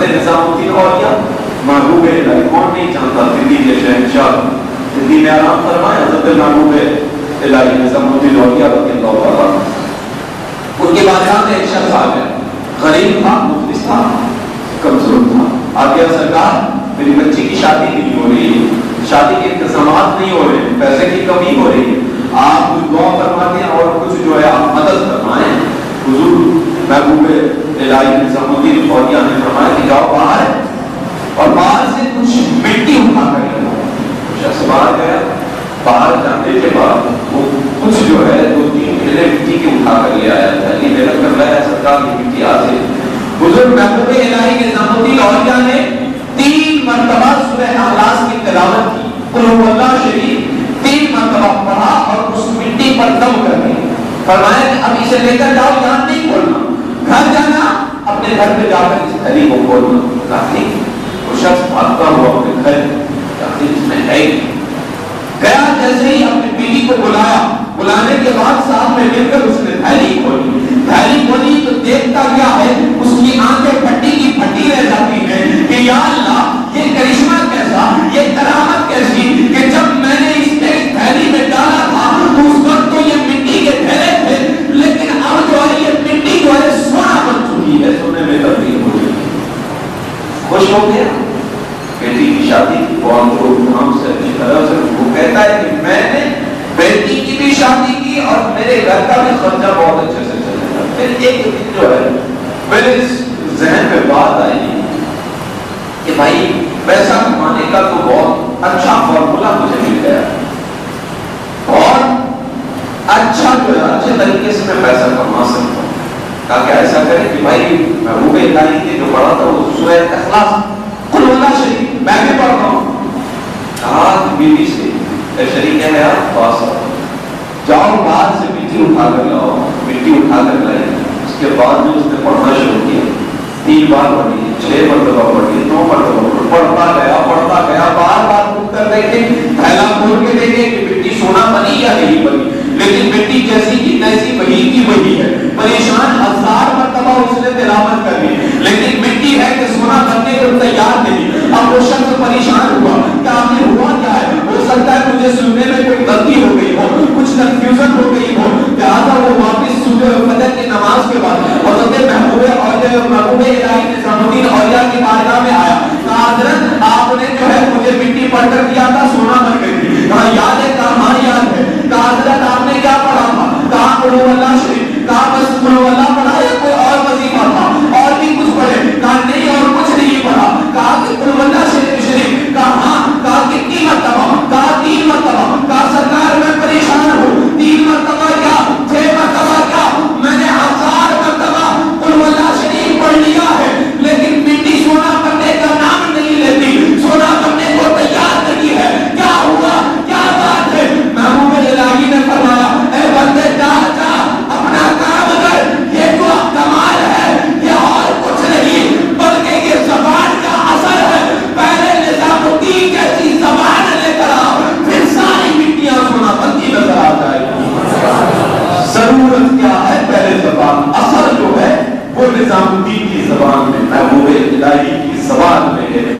حضرت نظام الدین اولیاء محبوب الہی، کون نہیں جانتا دلی کے شہنشاہ، دلی میں آرام فرمائے حضرت محبوب الہی نظام الدین اولیاء رضی اللہ تعالیٰ عنہ۔ ان کے بادشاہ میں ایک شخص آ گیا، غریب تھا، مفلس تھا، کمزور تھا، آ گیا سرکار میری بچی کی شادی نہیں ہو رہی ہے، شادی کے انتظامات نہیں ہو رہے ہیں، پیسے کی کمی ہو رہی ہے، آپ کچھ دعا فرما دیں اور کچھ جو ہے آپ مدد فرمائیں۔ حضور محبوب الہی نظام الدین اولیاء نے فرمایا کہ جاؤ باہر اور باہر سے کچھ مٹی اٹھا کر لے آؤ۔ شخص باہر گیا، باہر جانے کے بعد وہ کچھ جو ہے 2-3 کھیلے مٹی کے اٹھا کر لے آیا تھا، یہ محنت کر رہا ہے سرکار کی مٹی حاصل۔ حضور محبوب الہی نظام الدین اولیاء نے 3 مرتبہ سورہ اخلاص کی تلاوت کی، قل هو اللہ شریف 3 مرتبہ پڑھا اور اس مٹی پر دم کر دی، فرمایا کہ اب اسے لے کر جاؤ، یہاں نہیں کھولنا، گھر جانا، اپنے گھر پہ جا کر اس تھیلی کو کھولنا۔ کہا وہ شخص بھاگتا ہوا اپنے گھر اس میں ہے گیا، جیسے ہی اپنی بیوی کو بلایا، بلانے کے بعد ساتھ میں مل کر اس نے تھیلی کھولی تو دیکھتا کیا ہے، اس کی آنکھیں پھٹی کی پھٹی رہ جاتی ہیں کہ یا اللہ یہ کرشمہ کیسا، یہ کرامت کیسی کہ جب میں نے اس تھیلی میں ڈالا تھا تو اس وقت تو یہ مٹی کے تھیلے تھے، لیکن اب جو ہے یہ مٹی جو ہے سونا بن چکی ہے، سونے میں تبدیل ہو چکی ہے۔ خوش ہو گیا، بیٹی کی شادی کی بہت دھوم دھام سے اچھی طرح سے، وہ کہتا ہے کہ میں نے بیٹی کی بھی شادی کی اور میرے گھر کا بھی خرچہ بہت اچھے سے چل رہا ہے۔ پھر ایک دن جو ہے میرے ذہن میں بات آئی کہ بھائی پیسہ کمانے کا تو بہت اچھا فارمولا مجھے مل گیا اور اچھا جو ہے اچھے طریقے سے میں پیسہ کما سکتا ہوں۔ کہا کہ ایسا کریں کہ بھائی محبوب الہی نے جو پڑھا تھا وہ سورہ اخلاص قل هو اللہ شریف میں بھی پڑھ رہا ہوں۔ کہا بیوی سے اے شریک ہے آپ پاس جاؤ، باہر سے مٹی اٹھا کر لاؤ، مٹی اٹھا کر لائے۔ اس کے بعد جو اس نے پڑھنا شروع کیا، 3 بار پڑھی، 6 مرتبہ پڑھی، 9 مرتبہ پڑھتا گیا، بار بار اٹھ کر دیکھے، پھیلا کھول کے دیکھے کہ مٹی سونا بنی یا نہیں بنی، لیکن مٹی جیسی کی تیسی وہی کی وہی ہے۔ پریشان 1000 مرتبہ اس نے تلاوت کر لی، لیکن